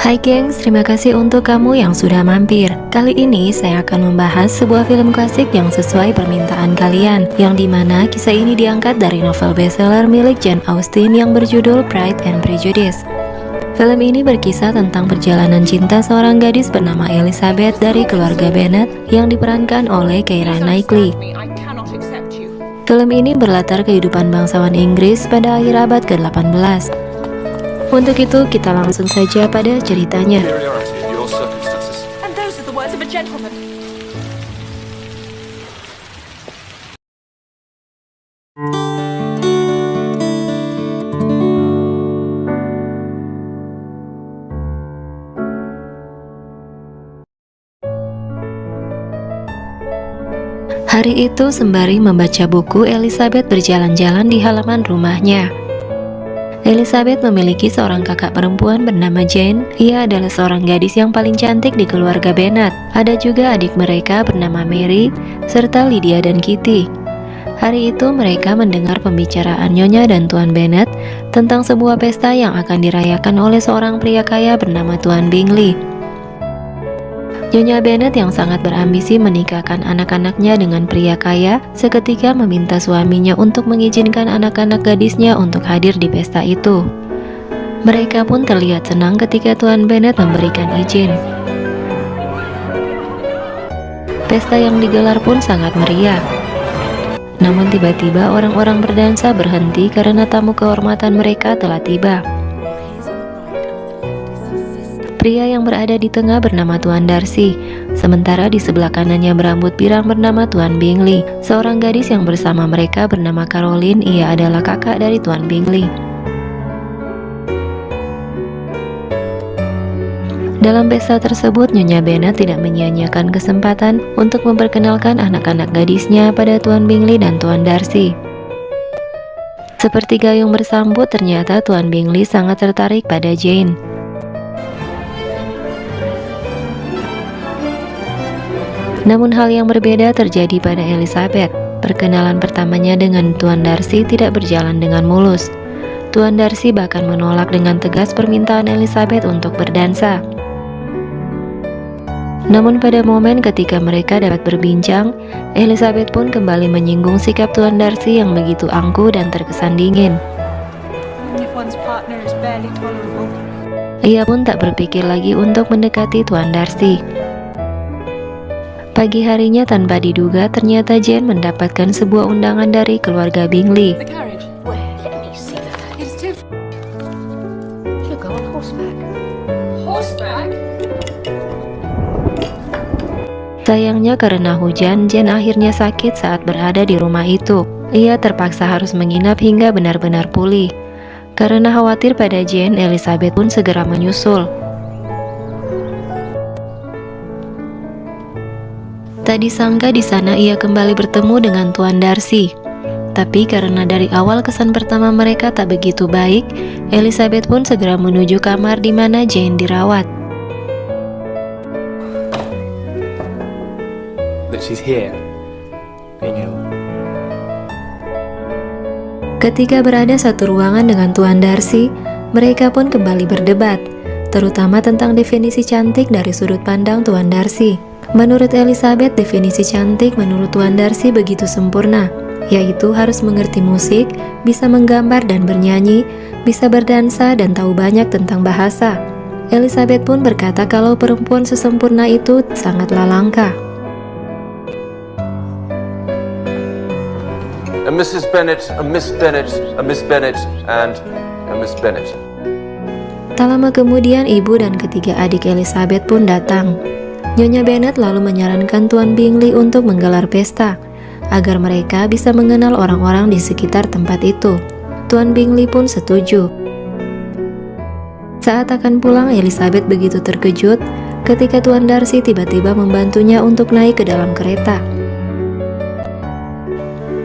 Hai gengs, terima kasih untuk kamu yang sudah mampir. Kali ini saya akan membahas sebuah film klasik yang sesuai permintaan kalian, yang dimana kisah ini diangkat dari novel bestseller milik Jane Austen yang berjudul Pride and Prejudice. Film ini berkisah tentang perjalanan cinta seorang gadis bernama Elizabeth dari keluarga Bennet yang diperankan oleh Keira Knightley. Film ini berlatar kehidupan bangsawan Inggris pada akhir abad ke-18. Untuk itu, kita langsung saja pada ceritanya. Hari itu, sembari membaca buku, Elizabeth berjalan-jalan di halaman rumahnya. Elizabeth memiliki seorang kakak perempuan bernama Jane. Ia adalah seorang gadis yang paling cantik di keluarga Bennet. Ada juga adik mereka bernama Mary, serta Lydia dan Kitty. Hari itu mereka mendengar pembicaraan Nyonya dan Tuan Bennet tentang sebuah pesta yang akan dirayakan oleh seorang pria kaya bernama Tuan Bingley. Nyonya Bennet yang sangat berambisi menikahkan anak-anaknya dengan pria kaya, seketika meminta suaminya untuk mengizinkan anak-anak gadisnya untuk hadir di pesta itu. Mereka pun terlihat senang ketika Tuan Bennet memberikan izin. Pesta yang digelar pun sangat meriah. Namun tiba-tiba orang-orang berdansa berhenti karena tamu kehormatan mereka telah tiba. Pria yang berada di tengah bernama Tuan Darcy, sementara di sebelah kanannya berambut pirang bernama Tuan Bingley. Seorang gadis yang bersama mereka bernama Caroline, ia adalah kakak dari Tuan Bingley. Dalam pesta tersebut, Nyonya Bennet tidak menyia-nyiakan kesempatan untuk memperkenalkan anak-anak gadisnya pada Tuan Bingley dan Tuan Darcy. Seperti gayung bersambut, ternyata Tuan Bingley sangat tertarik pada Jane. Namun hal yang berbeda terjadi pada Elizabeth. Perkenalan pertamanya dengan Tuan Darcy tidak berjalan dengan mulus. Tuan Darcy bahkan menolak dengan tegas permintaan Elizabeth untuk berdansa. Namun pada momen ketika mereka dapat berbincang, Elizabeth pun kembali menyinggung sikap Tuan Darcy yang begitu angkuh dan terkesan dingin. Ia pun tak berpikir lagi untuk mendekati Tuan Darcy. Pagi harinya tanpa diduga, ternyata Jane mendapatkan sebuah undangan dari keluarga Bingley. Sayangnya karena hujan, Jane akhirnya sakit saat berada di rumah itu. Ia terpaksa harus menginap hingga benar-benar pulih. Karena khawatir pada Jane, Elizabeth pun segera menyusul. Tak disangka di sana ia kembali bertemu dengan Tuan Darcy. Tapi karena dari awal kesan pertama mereka tak begitu baik, Elizabeth pun segera menuju kamar di mana Jane dirawat. Ketika berada satu ruangan dengan Tuan Darcy, mereka pun kembali berdebat, terutama tentang definisi cantik dari sudut pandang Tuan Darcy. Menurut Elizabeth, definisi cantik menurut Tuan Darcy begitu sempurna, yaitu harus mengerti musik, bisa menggambar dan bernyanyi, bisa berdansa dan tahu banyak tentang bahasa. Elizabeth pun berkata kalau perempuan sesempurna itu sangatlah langka. Mrs. Bennet, Miss Bennet, Miss Bennet, and Miss Bennet. Tak lama kemudian ibu dan ketiga adik Elizabeth pun datang. Nyonya Bennet lalu menyarankan Tuan Bingley untuk menggelar pesta, agar mereka bisa mengenal orang-orang di sekitar tempat itu. Tuan Bingley pun setuju. Saat akan pulang, Elizabeth begitu terkejut ketika Tuan Darcy tiba-tiba membantunya untuk naik ke dalam kereta.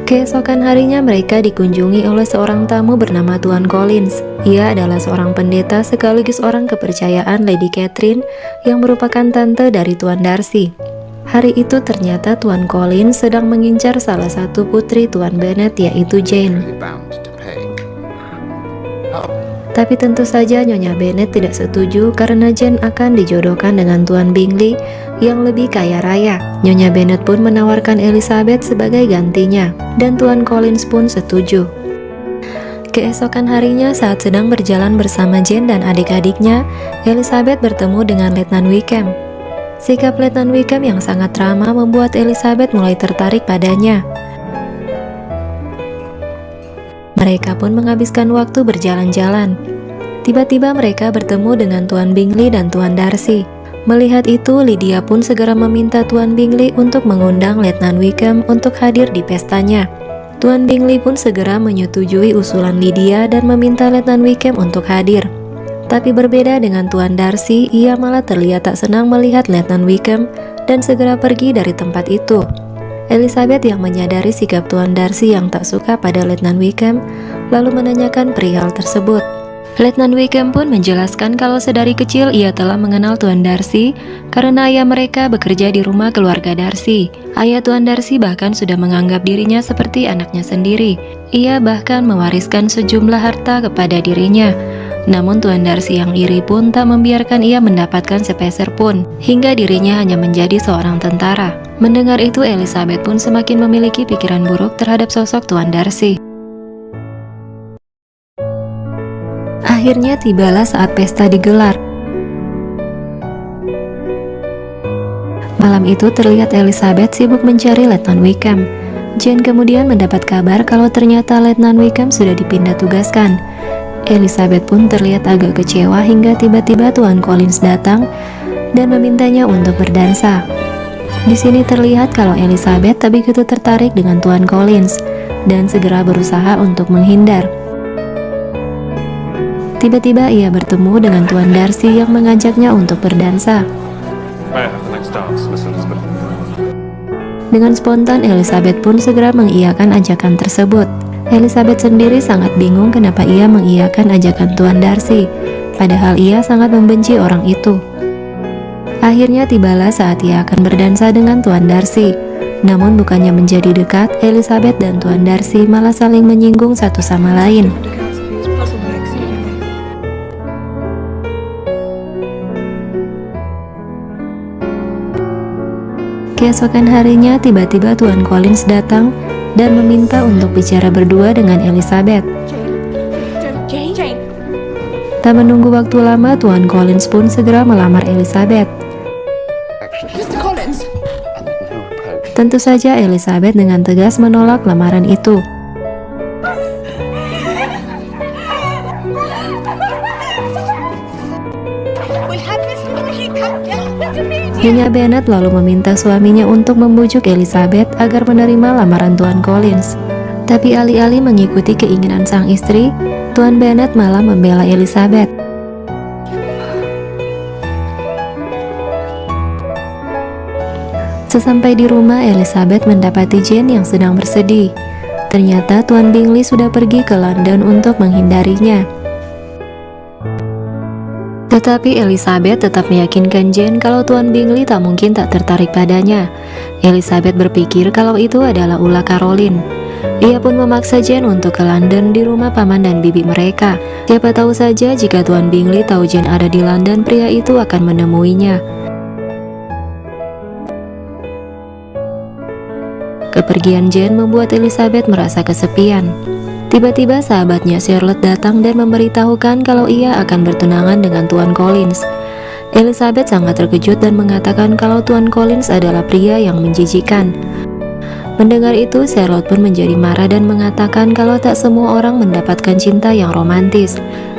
Keesokan harinya mereka dikunjungi oleh seorang tamu bernama Tuan Collins. Ia adalah seorang pendeta sekaligus orang kepercayaan Lady Catherine yang merupakan tante dari Tuan Darcy. Hari itu ternyata Tuan Collins sedang mengincar salah satu putri Tuan Bennet, yaitu Jane. Tapi tentu saja Nyonya Bennet tidak setuju karena Jane akan dijodohkan dengan Tuan Bingley yang lebih kaya raya. Nyonya Bennet pun menawarkan Elizabeth sebagai gantinya, dan Tuan Collins pun setuju. Keesokan harinya saat sedang berjalan bersama Jane dan adik-adiknya, Elizabeth bertemu dengan Letnan Wickham. Sikap Letnan Wickham yang sangat ramah membuat Elizabeth mulai tertarik padanya. Mereka pun menghabiskan waktu berjalan-jalan. Tiba-tiba mereka bertemu dengan Tuan Bingley dan Tuan Darcy. Melihat itu, Lydia pun segera meminta Tuan Bingley untuk mengundang Letnan Wickham untuk hadir di pestanya. Tuan Bingley pun segera menyetujui usulan Lydia dan meminta Letnan Wickham untuk hadir. Tapi berbeda dengan Tuan Darcy, ia malah terlihat tak senang melihat Letnan Wickham dan segera pergi dari tempat itu. Elizabeth yang menyadari sikap Tuan Darcy yang tak suka pada Letnan Wickham, lalu menanyakan perihal tersebut. Letnan Wickham pun menjelaskan kalau sedari kecil ia telah mengenal Tuan Darcy karena ayah mereka bekerja di rumah keluarga Darcy. Ayah Tuan Darcy bahkan sudah menganggap dirinya seperti anaknya sendiri. Ia bahkan mewariskan sejumlah harta kepada dirinya. Namun Tuan Darcy yang iri pun tak membiarkan ia mendapatkan sepeser pun, hingga dirinya hanya menjadi seorang tentara. Mendengar itu, Elizabeth pun semakin memiliki pikiran buruk terhadap sosok Tuan Darcy. Akhirnya tibalah saat pesta digelar. Malam itu terlihat Elizabeth sibuk mencari Letnan Wickham. Jane kemudian mendapat kabar kalau ternyata Letnan Wickham sudah dipindah tugaskan. Elizabeth pun terlihat agak kecewa hingga tiba-tiba Tuan Collins datang dan memintanya untuk berdansa. Di sini terlihat kalau Elizabeth tak begitu tertarik dengan Tuan Collins dan segera berusaha untuk menghindar. Tiba-tiba ia bertemu dengan Tuan Darcy yang mengajaknya untuk berdansa. Dengan spontan Elizabeth pun segera mengiyakan ajakan tersebut. Elizabeth sendiri sangat bingung kenapa ia mengiyakan ajakan Tuan Darcy, padahal ia sangat membenci orang itu. Akhirnya tibalah saat ia akan berdansa dengan Tuan Darcy. Namun bukannya menjadi dekat, Elizabeth dan Tuan Darcy malah saling menyinggung satu sama lain. Keesokan harinya tiba-tiba Tuan Collins datang dan meminta untuk bicara berdua dengan Elizabeth. Tak menunggu waktu lama, Tuan Collins pun segera melamar Elizabeth. Tentu saja Elizabeth dengan tegas menolak lamaran itu. Nyonya Bennet lalu meminta suaminya untuk membujuk Elizabeth agar menerima lamaran Tuan Collins. Tapi alih-alih mengikuti keinginan sang istri, Tuan Bennet malah membela Elizabeth. Sesampai di rumah, Elizabeth mendapati Jane yang sedang bersedih. Ternyata Tuan Bingley sudah pergi ke London untuk menghindarinya. Tetapi Elizabeth tetap meyakinkan Jane kalau Tuan Bingley tak mungkin tak tertarik padanya. Elizabeth berpikir kalau itu adalah ulah Caroline. Ia pun memaksa Jane untuk ke London di rumah paman dan bibi mereka. Siapa tahu saja jika Tuan Bingley tahu Jane ada di London, pria itu akan menemuinya. Kepergian Jane membuat Elizabeth merasa kesepian. Tiba-tiba sahabatnya Charlotte datang dan memberitahukan kalau ia akan bertunangan dengan Tuan Collins. Elizabeth sangat terkejut dan mengatakan kalau Tuan Collins adalah pria yang menjijikan. Mendengar itu, Charlotte pun menjadi marah dan mengatakan kalau tak semua orang mendapatkan cinta yang romantis.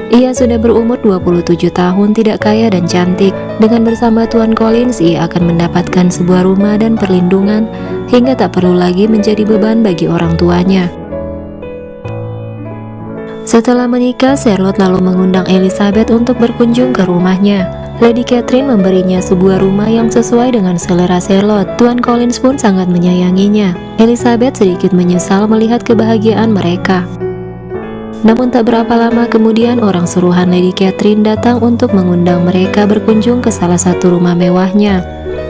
Ia sudah berumur 27 tahun, tidak kaya dan cantik. Dengan bersama Tuan Collins, ia akan mendapatkan sebuah rumah dan perlindungan hingga tak perlu lagi menjadi beban bagi orang tuanya. Setelah menikah, Charlotte lalu mengundang Elizabeth untuk berkunjung ke rumahnya. Lady Catherine memberinya sebuah rumah yang sesuai dengan selera Charlotte. Tuan Collins pun sangat menyayanginya. Elizabeth sedikit menyesal melihat kebahagiaan mereka. Namun tak berapa lama kemudian, orang suruhan Lady Catherine datang untuk mengundang mereka berkunjung ke salah satu rumah mewahnya.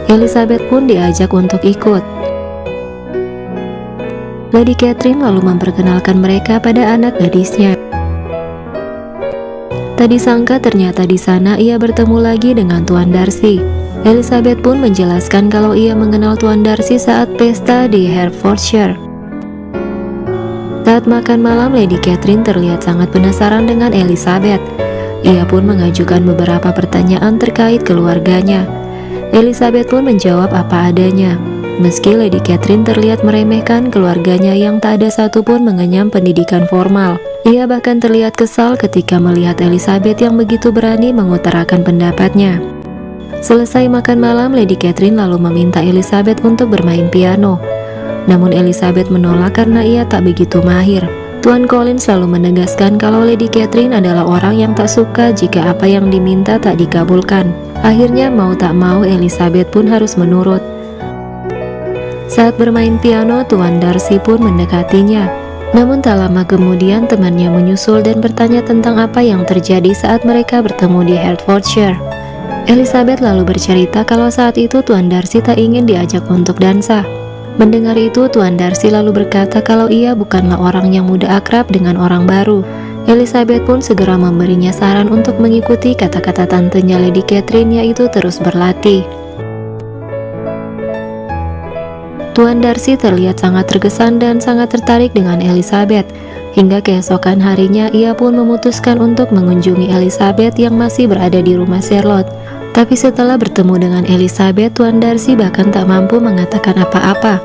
Elizabeth pun diajak untuk ikut. Lady Catherine lalu memperkenalkan mereka pada anak gadisnya. Tak disangka ternyata di sana ia bertemu lagi dengan Tuan Darcy. Elizabeth pun menjelaskan kalau ia mengenal Tuan Darcy saat pesta di Hertfordshire. Saat makan malam, Lady Catherine terlihat sangat penasaran dengan Elizabeth. Ia pun mengajukan beberapa pertanyaan terkait keluarganya. Elizabeth pun menjawab apa adanya. Meski Lady Catherine terlihat meremehkan keluarganya yang tak ada satupun mengenyam pendidikan formal. Ia bahkan terlihat kesal ketika melihat Elizabeth yang begitu berani mengutarakan pendapatnya. Selesai makan malam, Lady Catherine lalu meminta Elizabeth untuk bermain piano. Namun Elizabeth menolak karena ia tak begitu mahir. Tuan Collins selalu menegaskan kalau Lady Catherine adalah orang yang tak suka jika apa yang diminta tak dikabulkan. Akhirnya mau tak mau Elizabeth pun harus menurut. Saat bermain piano, Tuan Darcy pun mendekatinya. Namun tak lama kemudian temannya menyusul dan bertanya tentang apa yang terjadi saat mereka bertemu di Hertfordshire. Elizabeth lalu bercerita kalau saat itu Tuan Darcy tak ingin diajak untuk dansa. Mendengar itu, Tuan Darcy lalu berkata kalau ia bukanlah orang yang mudah akrab dengan orang baru. Elizabeth pun segera memberinya saran untuk mengikuti kata-kata tantenya Lady Catherine, yaitu terus berlatih. Tuan Darcy terlihat sangat terkesan dan sangat tertarik dengan Elizabeth. Hingga keesokan harinya ia pun memutuskan untuk mengunjungi Elizabeth yang masih berada di rumah Charlotte. Tapi setelah bertemu dengan Elizabeth, Tuan Darcy bahkan tak mampu mengatakan apa-apa.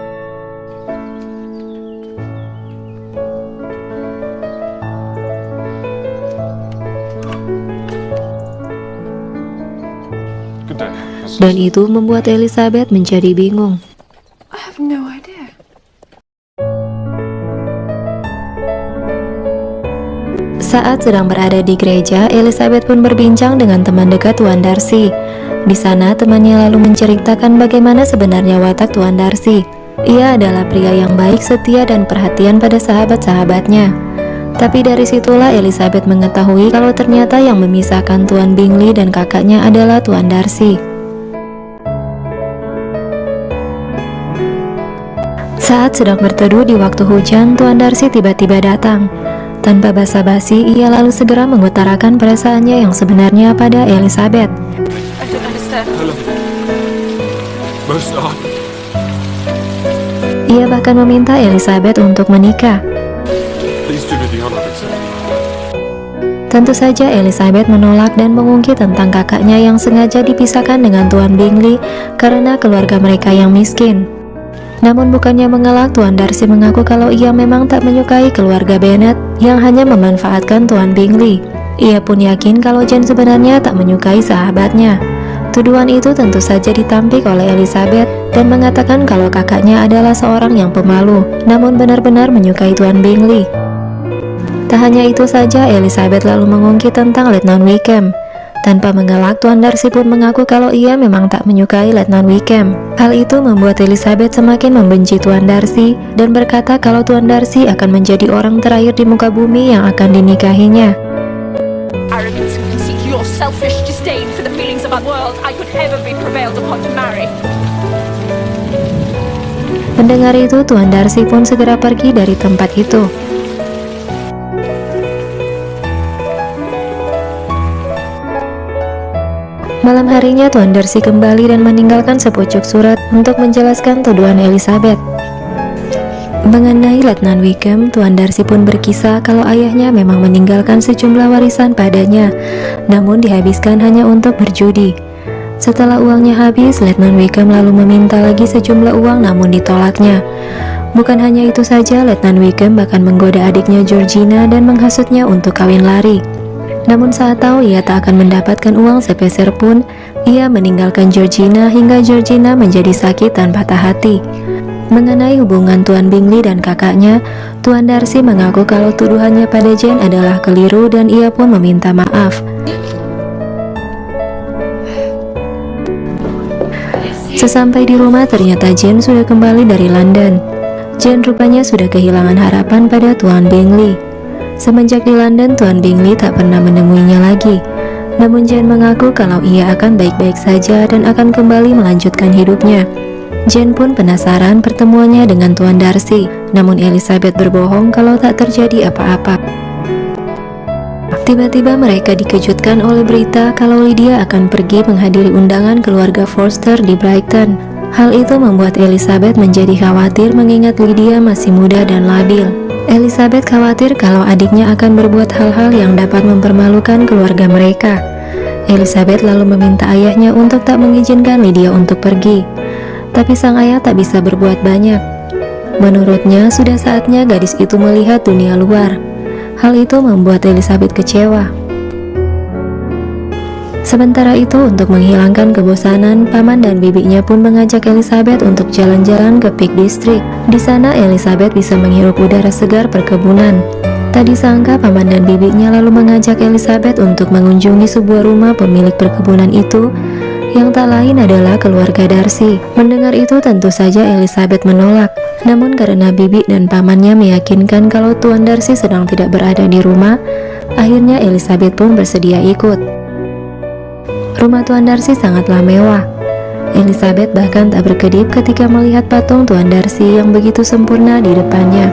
Dan itu membuat Elizabeth menjadi bingung. I have no idea. Saat sedang berada di gereja, Elizabeth pun berbincang dengan teman dekat Tuan Darcy. Di sana, temannya lalu menceritakan bagaimana sebenarnya watak Tuan Darcy. Ia adalah pria yang baik, setia, dan perhatian pada sahabat-sahabatnya. Tapi dari situlah Elizabeth mengetahui kalau ternyata yang memisahkan Tuan Bingley dan kakaknya adalah Tuan Darcy. Saat sedang berteduh di waktu hujan, Tuan Darcy tiba-tiba datang. Tanpa basa-basi, ia lalu segera mengutarakan perasaannya yang sebenarnya pada Elizabeth. I don't understand. Ia bahkan meminta Elizabeth untuk menikah. Tentu saja Elizabeth menolak dan mengungkit tentang kakaknya yang sengaja dipisahkan dengan Tuan Bingley karena keluarga mereka yang miskin. Namun bukannya mengelak, Tuan Darcy mengaku kalau ia memang tak menyukai keluarga Bennet yang hanya memanfaatkan Tuan Bingley. Ia pun yakin kalau Jane sebenarnya tak menyukai sahabatnya. Tuduhan itu tentu saja ditampik oleh Elizabeth dan mengatakan kalau kakaknya adalah seorang yang pemalu, namun benar-benar menyukai Tuan Bingley. Tak hanya itu saja, Elizabeth lalu mengungkit tentang Letnan Wickham. Tanpa mengelak, Tuan Darcy pun mengaku kalau ia memang tak menyukai Letnan Wickham. Hal itu membuat Elizabeth semakin membenci Tuan Darcy dan berkata kalau Tuan Darcy akan menjadi orang terakhir di muka bumi yang akan dinikahinya. Arrogance and conceit, your selfish disdain for the feelings of our world, I could ever be prevailed upon to marry. Mendengar itu, Tuan Darcy pun segera pergi dari tempat itu. Malam harinya, Tuan Darcy kembali dan meninggalkan sepucuk surat untuk menjelaskan tuduhan Elizabeth. Mengenai Letnan Wickham, Tuan Darcy pun berkisah kalau ayahnya memang meninggalkan sejumlah warisan padanya, namun dihabiskan hanya untuk berjudi. Setelah uangnya habis, Letnan Wickham lalu meminta lagi sejumlah uang namun ditolaknya. Bukan hanya itu saja, Letnan Wickham bahkan menggoda adiknya Georgina dan menghasutnya untuk kawin lari. Namun saat tahu ia tak akan mendapatkan uang sepeser pun, ia meninggalkan Georgina hingga Georgina menjadi sakit dan patah hati. Mengenai hubungan Tuan Bingley dan kakaknya, Tuan Darcy mengaku kalau tuduhannya pada Jane adalah keliru dan ia pun meminta maaf. Sesampai di rumah, ternyata Jane sudah kembali dari London. Jane rupanya sudah kehilangan harapan pada Tuan Bingley. Semenjak di London, Tuan Bingley tak pernah menemuinya lagi. Namun Jane mengaku kalau ia akan baik-baik saja dan akan kembali melanjutkan hidupnya. Jane pun penasaran pertemuannya dengan Tuan Darcy, namun Elizabeth berbohong kalau tak terjadi apa-apa. Tiba-tiba mereka dikejutkan oleh berita kalau Lydia akan pergi menghadiri undangan keluarga Forster di Brighton. Hal itu membuat Elizabeth menjadi khawatir mengingat Lydia masih muda dan labil. Elizabeth khawatir kalau adiknya akan berbuat hal-hal yang dapat mempermalukan keluarga mereka. Elizabeth lalu meminta ayahnya untuk tak mengizinkan Lydia untuk pergi. Tapi sang ayah tak bisa berbuat banyak. Menurutnya sudah saatnya gadis itu melihat dunia luar. Hal itu membuat Elizabeth kecewa. Sementara itu, untuk menghilangkan kebosanan, paman dan bibinya pun mengajak Elizabeth untuk jalan-jalan ke Peak District. Di sana Elizabeth bisa menghirup udara segar perkebunan. Tak disangka paman dan bibinya lalu mengajak Elizabeth untuk mengunjungi sebuah rumah pemilik perkebunan itu, yang tak lain adalah keluarga Darcy. Mendengar itu tentu saja Elizabeth menolak. Namun karena bibi dan pamannya meyakinkan kalau Tuan Darcy sedang tidak berada di rumah, akhirnya Elizabeth pun bersedia ikut. Rumah Tuan Darcy sangatlah mewah. Elizabeth bahkan tak berkedip ketika melihat patung Tuan Darcy yang begitu sempurna di depannya.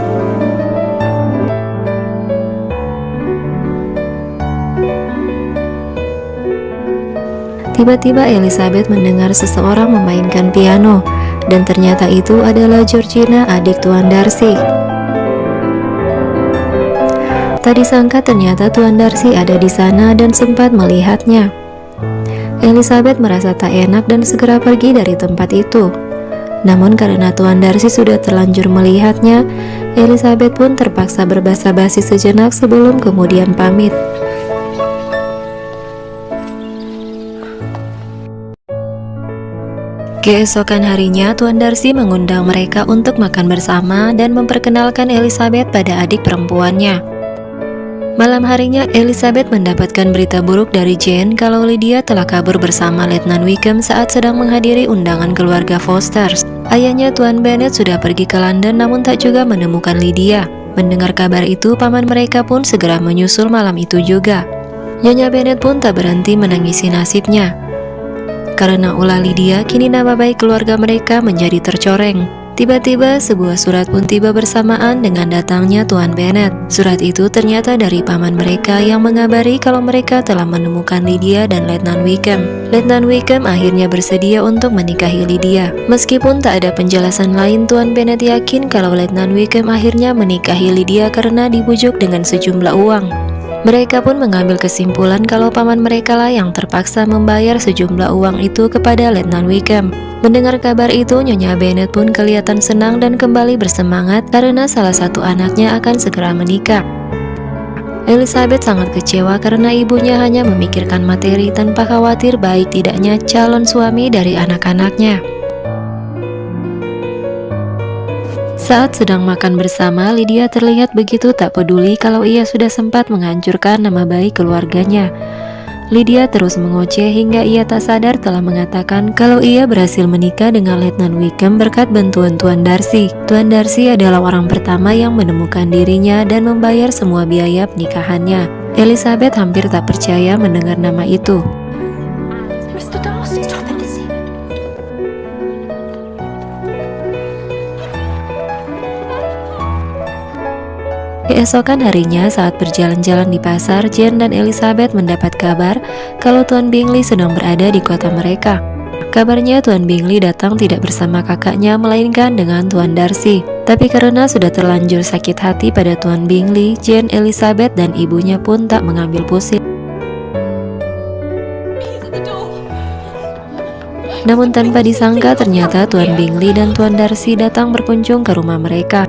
Tiba-tiba Elizabeth mendengar seseorang memainkan piano, dan ternyata itu adalah Georgina, adik Tuan Darcy. Tak disangka ternyata Tuan Darcy ada di sana dan sempat melihatnya. Elizabeth merasa tak enak dan segera pergi dari tempat itu. Namun karena Tuan Darcy sudah terlanjur melihatnya, Elizabeth pun terpaksa berbasa-basi sejenak sebelum kemudian pamit. Keesokan harinya, Tuan Darcy mengundang mereka untuk makan bersama dan memperkenalkan Elizabeth pada adik perempuannya. Malam harinya, Elizabeth mendapatkan berita buruk dari Jane kalau Lydia telah kabur bersama Letnan Wickham saat sedang menghadiri undangan keluarga Fosters. Ayahnya Tuan Bennet sudah pergi ke London namun tak juga menemukan Lydia. Mendengar kabar itu, paman mereka pun segera menyusul malam itu juga. Nyonya Bennet pun tak berhenti menangisi nasibnya. Karena ulah Lydia, kini nama baik keluarga mereka menjadi tercoreng. Tiba-tiba sebuah surat pun tiba bersamaan dengan datangnya Tuan Bennet. Surat itu ternyata dari paman mereka yang mengabari kalau mereka telah menemukan Lydia dan Letnan Wickham. Letnan Wickham akhirnya bersedia untuk menikahi Lydia. Meskipun tak ada penjelasan lain, Tuan Bennet yakin kalau Letnan Wickham akhirnya menikahi Lydia karena dibujuk dengan sejumlah uang. Mereka pun mengambil kesimpulan kalau paman mereka lah yang terpaksa membayar sejumlah uang itu kepada Letnan Wickham. Mendengar kabar itu, Nyonya Bennet pun kelihatan senang dan kembali bersemangat karena salah satu anaknya akan segera menikah. Elizabeth sangat kecewa karena ibunya hanya memikirkan materi tanpa khawatir baik tidaknya calon suami dari anak-anaknya. Saat sedang makan bersama, Lydia terlihat begitu tak peduli kalau ia sudah sempat menghancurkan nama baik keluarganya. Lydia terus mengoceh hingga ia tak sadar telah mengatakan kalau ia berhasil menikah dengan Letnan Wickham berkat bantuan Tuan Darcy. Tuan Darcy adalah orang pertama yang menemukan dirinya dan membayar semua biaya pernikahannya. Elizabeth hampir tak percaya mendengar nama itu. Mr. Darcy, stop it. Keesokan harinya saat berjalan-jalan di pasar, Jane dan Elizabeth mendapat kabar kalau Tuan Bingley sedang berada di kota mereka. Kabarnya Tuan Bingley datang tidak bersama kakaknya melainkan dengan Tuan Darcy. Tapi karena sudah terlanjur sakit hati pada Tuan Bingley, Jane, Elizabeth dan ibunya pun tak mengambil pusing. Namun tanpa disangka ternyata Tuan Bingley dan Tuan Darcy datang berkunjung ke rumah mereka.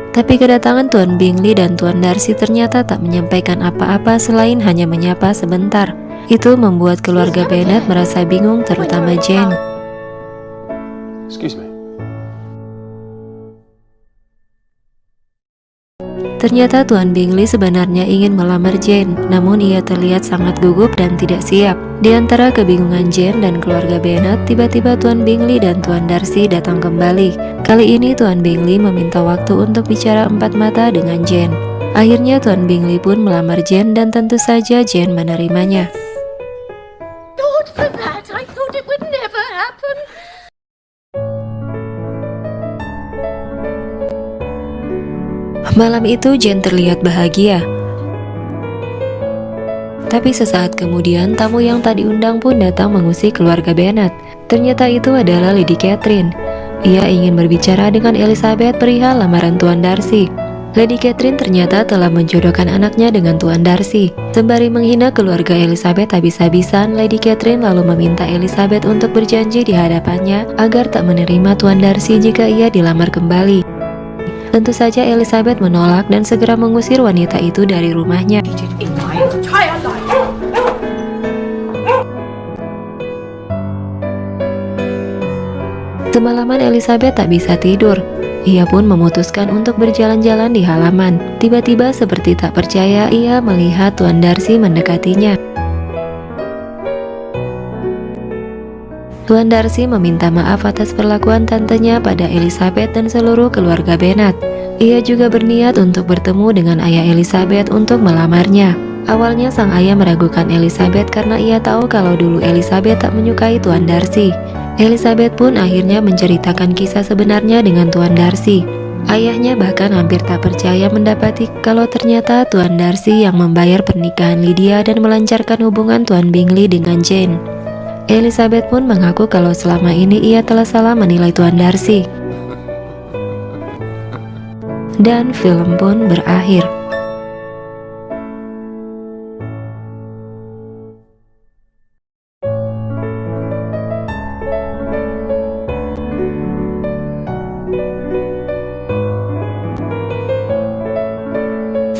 Tapi kedatangan Tuan Bingley dan Tuan Darcy ternyata tak menyampaikan apa-apa selain hanya menyapa sebentar. Itu membuat keluarga Bennet merasa bingung, terutama Jane. Excuse me. Ternyata Tuan Bingley sebenarnya ingin melamar Jane, namun ia terlihat sangat gugup dan tidak siap. Di antara kebingungan Jane dan keluarga Bennet, tiba-tiba Tuan Bingley dan Tuan Darcy datang kembali. Kali ini Tuan Bingley meminta waktu untuk bicara empat mata dengan Jane. Akhirnya Tuan Bingley pun melamar Jane dan tentu saja Jane menerimanya. God for that! I thought it would never happen. Malam itu Jane terlihat bahagia. Tapi sesaat kemudian tamu yang tak diundang pun datang mengusik keluarga Bennet. Ternyata itu adalah Lady Catherine. Ia ingin berbicara dengan Elizabeth perihal lamaran Tuan Darcy. Lady Catherine ternyata telah menjodohkan anaknya dengan Tuan Darcy. Sembari menghina keluarga Elizabeth habis-habisan, Lady Catherine lalu meminta Elizabeth untuk berjanji di hadapannya agar tak menerima Tuan Darcy jika ia dilamar kembali. Tentu saja Elizabeth menolak dan segera mengusir wanita itu dari rumahnya. In my entire life. Semalaman Elizabeth tak bisa tidur. Ia pun memutuskan untuk berjalan-jalan di halaman. Tiba-tiba seperti tak percaya ia melihat Tuan Darcy mendekatinya. Tuan Darcy meminta maaf atas perlakuan tantenya pada Elizabeth dan seluruh keluarga Bennet. Ia juga berniat untuk bertemu dengan ayah Elizabeth untuk melamarnya. Awalnya sang ayah meragukan Elizabeth karena ia tahu kalau dulu Elizabeth tak menyukai Tuan Darcy. Elizabeth pun akhirnya menceritakan kisah sebenarnya dengan Tuan Darcy. Ayahnya bahkan hampir tak percaya mendapati kalau ternyata Tuan Darcy yang membayar pernikahan Lydia dan melancarkan hubungan Tuan Bingley dengan Jane. Elizabeth pun mengaku kalau selama ini ia telah salah menilai Tuan Darcy. Dan film pun berakhir.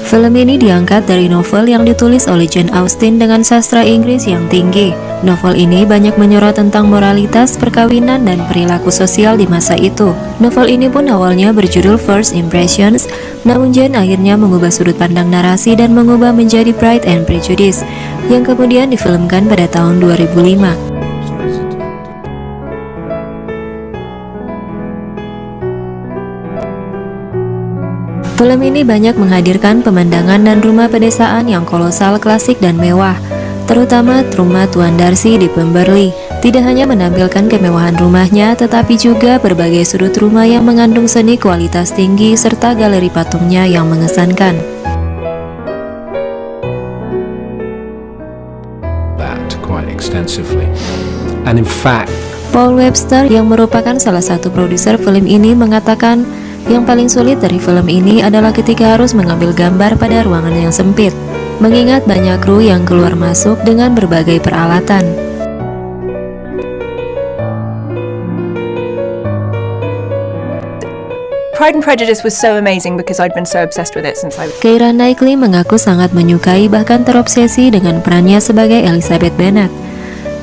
Film ini diangkat dari novel yang ditulis oleh Jane Austen dengan sastra Inggris yang tinggi. Novel ini banyak menyorot tentang moralitas, perkawinan, dan perilaku sosial di masa itu. Novel ini pun awalnya berjudul First Impressions, namun Jane akhirnya mengubah sudut pandang narasi dan mengubah menjadi Pride and Prejudice, yang kemudian difilmkan pada tahun 2005. Film ini banyak menghadirkan pemandangan dan rumah pedesaan yang kolosal, klasik, dan mewah, terutama rumah Tuan Darcy di Pemberley. Tidak hanya menampilkan kemewahan rumahnya, tetapi juga berbagai sudut rumah yang mengandung seni kualitas tinggi serta galeri patungnya yang mengesankan. That quite extensively. And in fact, Paul Webster yang merupakan salah satu produser film ini mengatakan yang paling sulit dari film ini adalah ketika harus mengambil gambar pada ruangan yang sempit, mengingat banyak kru yang keluar masuk dengan berbagai peralatan. Pride and Prejudice was so amazing because I'd been so obsessed with it since I was... Keira Knightley mengaku sangat menyukai bahkan terobsesi dengan perannya sebagai Elizabeth Bennet.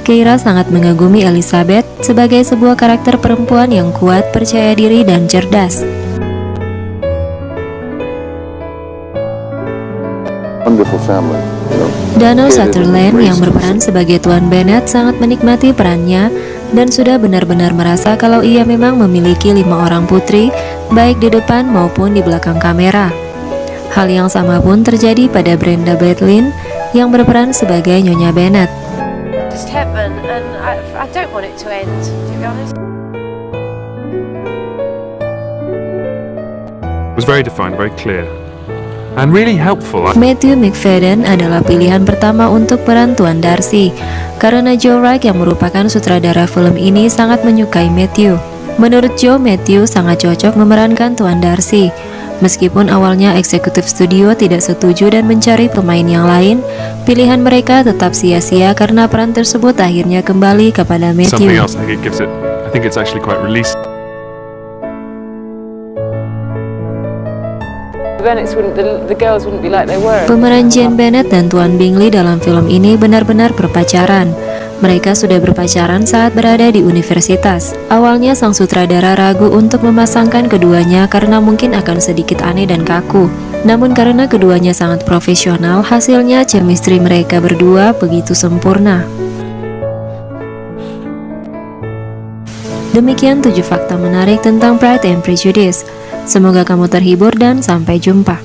Keira sangat mengagumi Elizabeth sebagai sebuah karakter perempuan yang kuat, percaya diri, dan cerdas. Wonderful family, you know. Donald Sutherland yang berperan sebagai Tuan Bennet sangat menikmati perannya dan sudah benar-benar merasa kalau ia memang memiliki 5 orang putri, baik di depan maupun di belakang kamera. Hal yang sama pun terjadi pada Brenda Bedlin yang berperan sebagai Nyonya Bennet. Just heaven, and I don't want it to end, to be honest. It was very defined, very clear, and really helpful. Matthew Macfadyen adalah pilihan pertama untuk peran Tuan Darcy karena Joe Wright yang merupakan sutradara film ini sangat menyukai Matthew. Menurut Joe, Matthew sangat cocok memerankan Tuan Darcy. Meskipun awalnya eksekutif studio tidak setuju dan mencari pemain yang lain, pilihan mereka tetap sia-sia karena peran tersebut akhirnya kembali kepada Something Matthew. else, I think it's actually quite released. The girls wouldn't be like they were. Pemeran Jane Bennet dan Tuan Bingley dalam film ini benar-benar berpacaran. Mereka sudah berpacaran saat berada di universitas. Awalnya sang sutradara ragu untuk memasangkan keduanya karena mungkin akan sedikit aneh dan kaku. Namun karena keduanya sangat profesional, hasilnya chemistry mereka berdua begitu sempurna. Demikian 7 fakta menarik tentang Pride and Prejudice. Semoga kamu terhibur dan sampai jumpa.